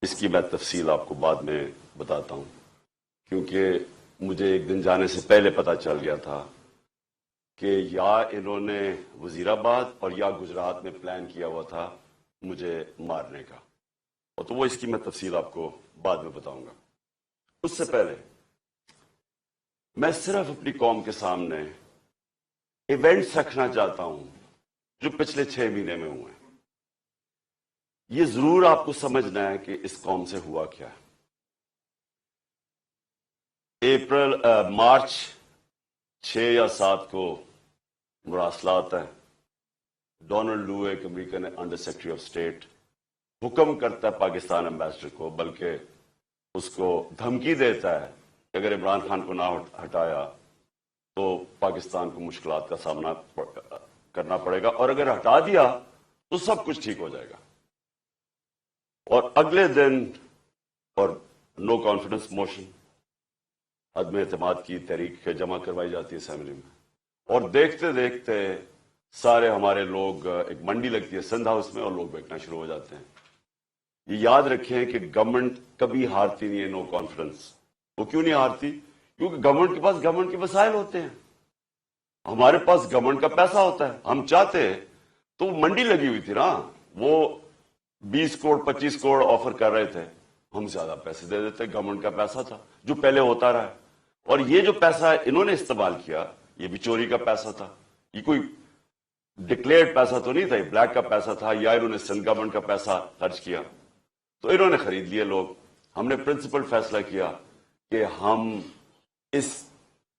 اس کی میں تفصیل آپ کو بعد میں بتاتا ہوں، کیونکہ مجھے ایک دن جانے سے پہلے پتا چل گیا تھا کہ یا انہوں نے وزیر آباد اور یا گجرات میں پلان کیا ہوا تھا مجھے مارنے کا، اور تو وہ اس کی میں تفصیل آپ کو بعد میں بتاؤں گا۔ اس سے پہلے میں صرف اپنی قوم کے سامنے ایونٹس رکھنا چاہتا ہوں جو پچھلے 6 مہینے میں ہوئے ہیں۔ یہ ضرور آپ کو سمجھنا ہے کہ اس قوم سے ہوا کیا ہے۔ مارچ 6 یا 7 کو مراسلات ہیں، ڈونلڈ لو ایک American under secretary of state حکم کرتا ہے پاکستان ایمبیسڈر کو، بلکہ اس کو دھمکی دیتا ہے کہ اگر عمران خان کو نہ ہٹایا تو پاکستان کو مشکلات کا سامنا کرنا پڑے گا، اور اگر ہٹا دیا تو سب کچھ ٹھیک ہو جائے گا۔ اور اگلے دن اور نو کانفیڈنس موشن، عدم اعتماد کی تحریک جمع کروائی جاتی ہے اسمبلی میں، اور دیکھتے دیکھتے سارے ہمارے لوگ، ایک منڈی لگتی ہے سندھ ہاؤس میں، اور لوگ بیٹھنا شروع ہو جاتے ہیں۔ یہ یاد رکھیں کہ گورنمنٹ کبھی ہارتی نہیں ہے نو کانفیڈنس۔ وہ کیوں نہیں ہارتی؟ کیونکہ گورنمنٹ کے پاس گورنمنٹ کے وسائل ہوتے ہیں، ہمارے پاس گورنمنٹ کا پیسہ ہوتا ہے۔ ہم چاہتے تو منڈی لگی ہوئی تھی نا، وہ 20 کروڑ 25 کروڑ آفر کر رہے تھے، ہم زیادہ پیسے دے دیتے، گورنمنٹ کا پیسہ تھا جو پہلے ہوتا رہا ہے۔ اور یہ جو پیسہ انہوں نے استعمال کیا، یہ بھی چوری کا پیسہ تھا، یہ کوئی ڈکلیئرڈ پیسہ تو نہیں تھا، یہ بلیک کا پیسہ تھا، یا انہوں نے سندھ گورنمنٹ کا پیسہ خرچ کیا تو انہوں نے خرید لیے لوگ۔ ہم نے پرنسپل فیصلہ کیا کہ ہم اس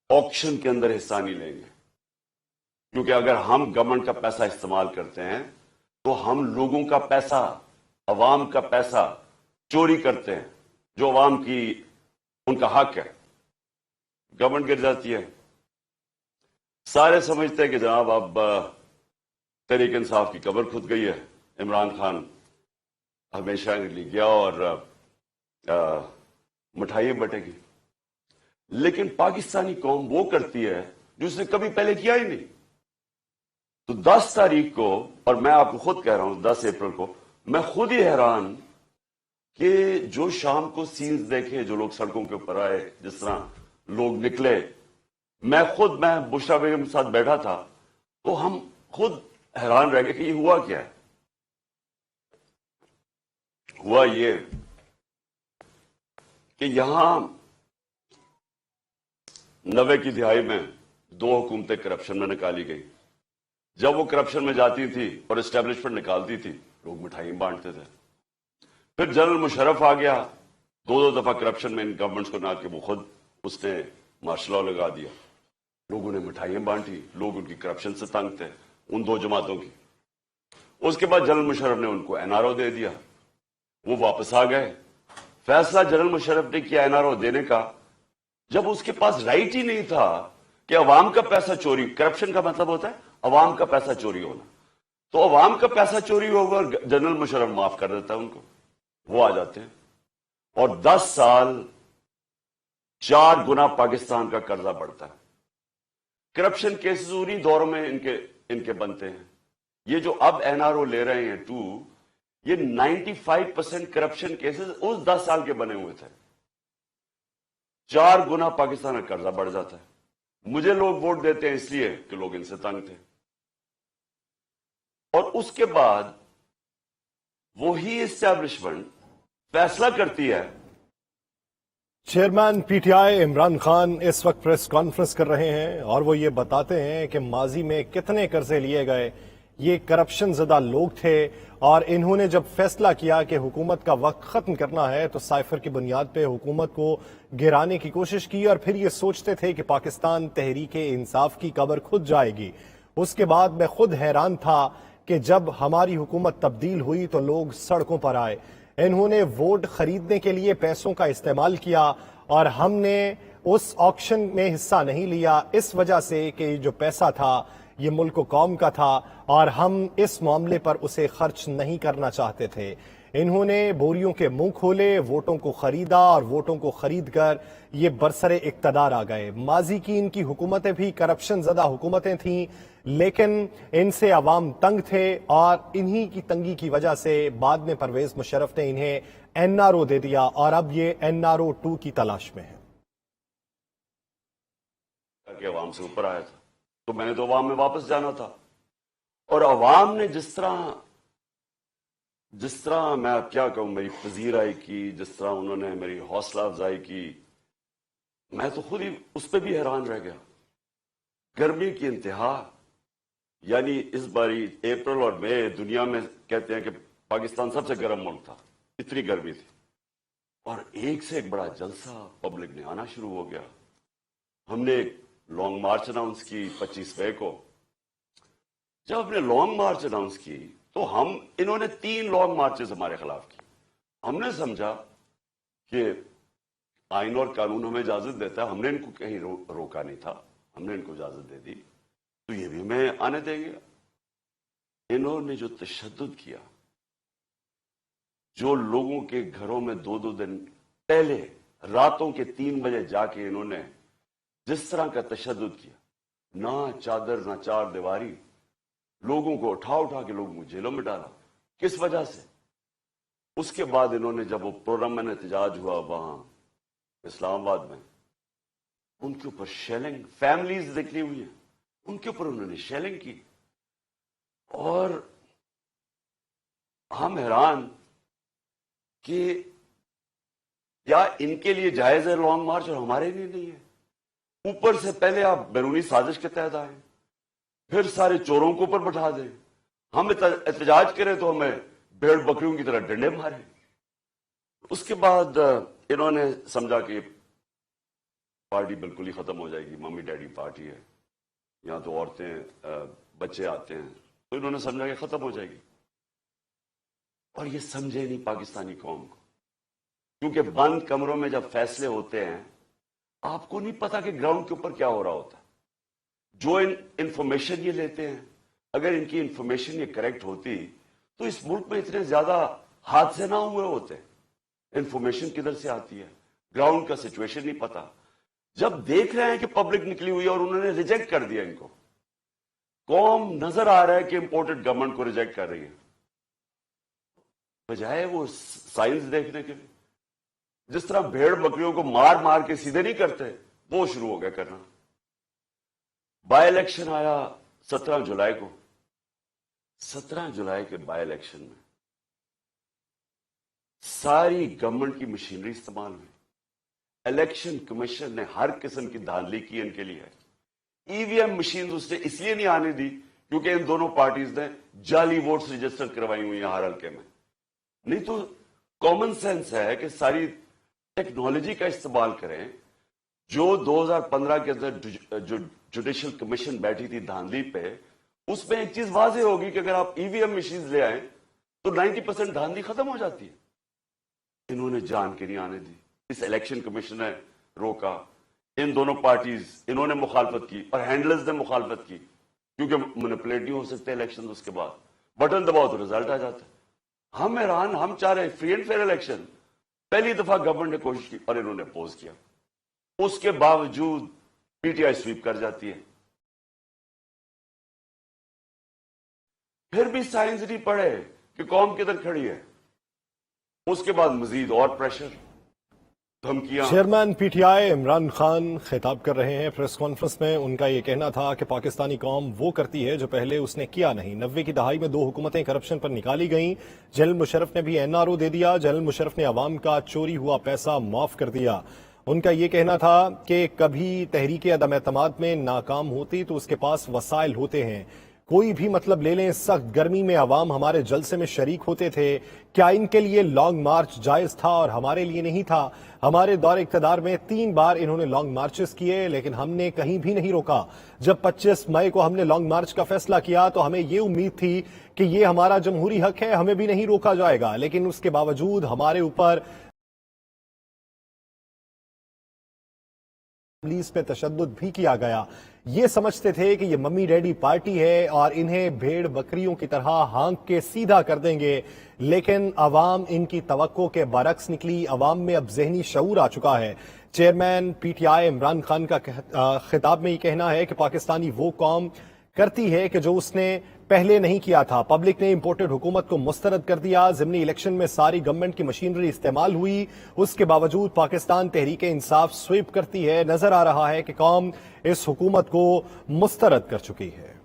آکشن کے اندر حصہ نہیں لیں گے، کیونکہ اگر ہم گورنمنٹ کا پیسہ استعمال کرتے ہیں تو ہم لوگوں کا پیسہ، عوام کا پیسہ چوری کرتے ہیں، جو عوام کی ان کا حق ہے۔ گورنمنٹ گر جاتی ہے۔ سارے سمجھتے ہیں کہ جناب اب تحریک انصاف کی قبر کھد گئی ہے، عمران خان ہمیشہ کے لیے گیا اور مٹھائیاں بٹے گی۔ لیکن پاکستانی قوم وہ کرتی ہے جو اس نے کبھی پہلے کیا ہی نہیں۔ تو 10 تاریخ کو، اور میں آپ کو خود کہہ رہا ہوں 10 اپریل کو، میں خود ہی حیران کہ جو شام کو سینز دیکھے، جو لوگ سڑکوں کے اوپر آئے، جس طرح لوگ نکلے، میں بشرا بیگم کے ساتھ بیٹھا تھا تو ہم خود حیران رہ گئے کہ یہ ہوا کیا ہے۔ ہوا یہ کہ یہاں 90 کی دہائی میں 2 حکومتیں کرپشن میں نکالی گئی۔ جب وہ کرپشن میں جاتی تھی اور اسٹیبلشمنٹ نکالتی تھی، لوگ مٹھائی بانٹتے تھے۔ پھر جنرل مشرف آ گیا، 2 دفعہ کرپشن میں ان گورنمنٹس کو نہ کہ وہ خود اس نے مارشل لاء لگا دیا، لوگوں نے مٹھائیاں بانٹی، لوگ ان کی کرپشن سے تنگ تھے، ان 2 جماعتوں کی۔ اس کے بعد جنرل مشرف نے ان کو این آر او دے دیا، وہ واپس آ گئے۔ فیصلہ جنرل مشرف نے کیا این آر او دینے کا، جب اس کے پاس رائٹ ہی نہیں تھا کہ عوام کا پیسہ چوری، کرپشن کا مطلب ہوتا ہے عوام کا پیسہ چوری ہونا، تو عوام کا پیسہ چوری ہوگا اور جنرل مشرف معاف کر دیتا ہے ان کو، وہ آ جاتے ہیں اور 10 سال 4 گنا پاکستان کا قرضہ بڑھتا ہے۔ کرپشن کیسز انہی دوروں میں ان کے بنتے ہیں۔ یہ جو اب این آر او لے رہے ہیں 2، یہ 95% کرپشن کیسز اس 10 سال کے بنے ہوئے تھے۔ 4 گنا پاکستان کا قرضہ بڑھ جاتا ہے۔ مجھے لوگ ووٹ دیتے ہیں اس لیے کہ لوگ ان سے تنگ تھے۔ اور اس کے بعد وہی اسٹیبلشمنٹ فیصلہ کرتی ہے۔ Chairman P T I Imran Khan اس وقت پریس کانفرنس کر رہے ہیں اور وہ یہ بتاتے ہیں کہ ماضی میں کتنے قرضے لیے گئے، یہ کرپشن زدہ لوگ تھے، اور انہوں نے جب فیصلہ کیا کہ حکومت کا وقت ختم کرنا ہے تو سائفر کی بنیاد پہ حکومت کو گرانے کی کوشش کی، اور پھر یہ سوچتے تھے کہ پاکستان تحریک انصاف کی قبر کھد جائے گی۔ اس کے بعد میں خود حیران تھا کہ جب ہماری حکومت تبدیل ہوئی تو لوگ سڑکوں پر آئے، انہوں نے ووٹ خریدنے کے لیے پیسوں کا استعمال کیا، اور ہم نے اس آکشن میں حصہ نہیں لیا اس وجہ سے کہ جو پیسہ تھا یہ ملک و قوم کا تھا اور ہم اس معاملے پر اسے خرچ نہیں کرنا چاہتے تھے۔ انہوں نے بوریوں کے منہ کھولے، ووٹوں کو خریدا اور ووٹوں کو خرید کر یہ برسر اقتدار آ گئے۔ ماضی کی ان کی حکومتیں بھی کرپشن زدہ حکومتیں تھیں، لیکن ان سے عوام تنگ تھے اور انہی کی تنگی کی وجہ سے بعد میں پرویز مشرف نے انہیں این آر او دے دیا اور اب یہ این آر او 2 کی تلاش میں ہے۔ کہ عوام سے اوپر آیا تھا تو میں نے تو عوام میں واپس جانا تھا، اور عوام نے جس طرح میں اب کیا کہوں، میری پذیرائی کی، جس طرح انہوں نے میری حوصلہ افزائی کی، میں تو خود ہی اس پہ بھی حیران رہ گیا۔ گرمی کی انتہا، یعنی اس باری اپریل اور مئی دنیا میں کہتے ہیں کہ پاکستان سب سے گرم ملک تھا، اتنی گرمی تھی، اور ایک سے ایک بڑا جلسہ پبلک نے آنا شروع ہو گیا۔ ہم نے ایک لانگ مارچ اناؤنس کی 25 مئی کو۔ جب ہم نے لانگ مارچ اناؤنس کی تو انہوں نے 3 لانگ مارچز ہمارے خلاف کی۔ ہم نے سمجھا کہ آئین اور قانون ہمیں اجازت دیتا ہے، ہم نے ان کو کہیں روکا نہیں تھا، ہم نے ان کو اجازت دے دی تو یہ بھی ہمیں آنے دیں گے۔ انہوں نے جو تشدد کیا، جو لوگوں کے گھروں میں 2 دن پہلے راتوں کے 3 بجے جا کے انہوں نے جس طرح کا تشدد کیا، نہ چادر نہ چار دیواری، لوگوں کو اٹھا کے لوگوں کو جیلوں میں ڈالا، کس وجہ سے؟ اس کے بعد انہوں نے جب وہ پرامن احتجاج ہوا وہاں اسلام آباد میں، ان کے اوپر شیلنگ، فیملیز نکلی ہوئی ہیں، ان کے اوپر انہوں نے شیلنگ کی، اور ہم حیران کہ کیا ان کے لیے جائز ہے لانگ مارچ اور ہمارے لیے نہیں ہے؟ اوپر سے پہلے آپ بیرونی سازش کے تحت آئیں، پھر سارے چوروں کو اوپر بٹھا دیں، ہم احتجاج کریں تو ہمیں بھیڑ بکریوں کی طرح ڈنڈے ماریں۔ اس کے بعد انہوں نے سمجھا کہ پارٹی بالکل ہی ختم ہو جائے گی، ممی ڈیڈی پارٹی ہے، یہاں تو عورتیں بچے آتے ہیں، تو انہوں نے سمجھا کہ ختم ہو جائے گی، اور یہ سمجھے نہیں پاکستانی قوم کو، کیونکہ بند کمروں میں جب فیصلے ہوتے ہیں آپ کو نہیں پتا کہ گراؤنڈ کے اوپر کیا ہو رہا ہوتا ہے۔ جو انفارمیشن یہ لیتے ہیں، اگر ان کی انفارمیشن یہ کریکٹ ہوتی تو اس ملک میں اتنے زیادہ حادثے نہ ہوئے ہوتے۔ انفارمیشن کدھر سے آتی ہے؟ گراؤنڈ کا سچویشن نہیں پتا۔ جب دیکھ رہے ہیں کہ پبلک نکلی ہوئی ہے اور انہوں نے ریجیکٹ کر دیا ان کو، قوم نظر آ رہا ہے کہ امپورٹڈ گورنمنٹ کو ریجیکٹ کر رہی ہے، بجائے وہ سائنس دیکھنے کے لیے، جس طرح بھیڑ بکریوں کو مار کے سیدھے نہیں کرتے، وہ شروع ہو گیا کرنا۔ بائی الیکشن آیا 17 جولائی کو۔ 17 جولائی کے بائی الیکشن میں ساری گورنمنٹ کی مشینری استعمال ہوئی، الیکشن کمیشن نے ہر قسم کی دھاندلی کی ان کے لیے۔ ای وی ایم مشین اس نے اس لیے نہیں آنے دی کیونکہ ان دونوں پارٹیز نے جعلی ووٹس رجسٹر کروائی ہوئی ہیں ہر حلقے میں، نہیں تو کامن سینس ہے کہ ساری ٹیکنالوجی کا استعمال کریں۔ جو 2015 کے اندر جو جوڈیشل کمیشن بیٹھی تھی دھاندلی پہ، اس میں ایک چیز واضح ہوگی کہ اگر آپ ای وی ایم مشینز لے آئیں تو 90% دھاندلی ختم ہو جاتی ہے۔ انہوں نے جان کے نہیں آنے دی، اس الیکشن کمیشن نے روکا، ان دونوں پارٹیز انہوں نے مخالفت کی اور ہینڈلرز نے مخالفت کی، کیونکہ مینیپولیٹ نہیں ہو سکتے الیکشن، اس کے بعد بٹن دباؤ تو رزلٹ آ جاتا ہے۔ ہم حیران، ہم چاہ رہے فری اینڈ فیئر الیکشن، پہلی دفعہ گورنمنٹ نے کوشش کی اور انہوں نے اپوز کیا، اس کے باوجود پی ٹی آئی سویپ کر جاتی ہے۔ پھر بھی سائنس نہیں پڑھے کہ قوم کدھر کھڑی ہے، اس کے بعد مزید اور پریشر، دھمکیاں۔ Chairman P T I Imran Khan خطاب کر رہے ہیں پریس کانفرنس میں۔ ان کا یہ کہنا تھا کہ پاکستانی قوم وہ کرتی ہے جو پہلے اس نے کیا نہیں۔ 90 کی دہائی میں 2 حکومتیں کرپشن پر نکالی گئیں، جنرل مشرف نے بھی این آر او دے دیا، جنرل مشرف نے عوام کا چوری ہوا پیسہ معاف کر دیا۔ ان کا یہ کہنا تھا کہ کبھی تحریک عدم اعتماد میں ناکام ہوتی تو اس کے پاس وسائل ہوتے ہیں، کوئی بھی مطلب لے لیں، سخت گرمی میں عوام ہمارے جلسے میں شریک ہوتے تھے، کیا ان کے لیے لانگ مارچ جائز تھا اور ہمارے لیے نہیں تھا؟ ہمارے دور اقتدار میں 3 بار انہوں نے لانگ مارچز کیے لیکن ہم نے کہیں بھی نہیں روکا۔ جب 25 مئی کو ہم نے لانگ مارچ کا فیصلہ کیا تو ہمیں یہ امید تھی کہ یہ ہمارا جمہوری حق ہے، ہمیں بھی نہیں روکا جائے گا، لیکن اس کے باوجود ہمارے اوپر پولیس پہ تشدد بھی کیا گیا۔ یہ سمجھتے تھے کہ یہ ممی ڈیڈی پارٹی ہے اور انہیں بھیڑ بکریوں کی طرح ہانک کے سیدھا کر دیں گے، لیکن عوام ان کی توقع کے برعکس نکلی۔ عوام میں اب ذہنی شعور آ چکا ہے۔ Chairman P T I Imran Khan کا خطاب میں یہ کہنا ہے کہ پاکستانی وہ قوم کرتی ہے کہ جو اس نے پہلے نہیں کیا تھا۔ پبلک نے امپورٹڈ حکومت کو مسترد کر دیا۔ ضمنی الیکشن میں ساری گورنمنٹ کی مشینری استعمال ہوئی، اس کے باوجود پاکستان تحریک انصاف سویپ کرتی ہے۔ نظر آ رہا ہے کہ قوم اس حکومت کو مسترد کر چکی ہے۔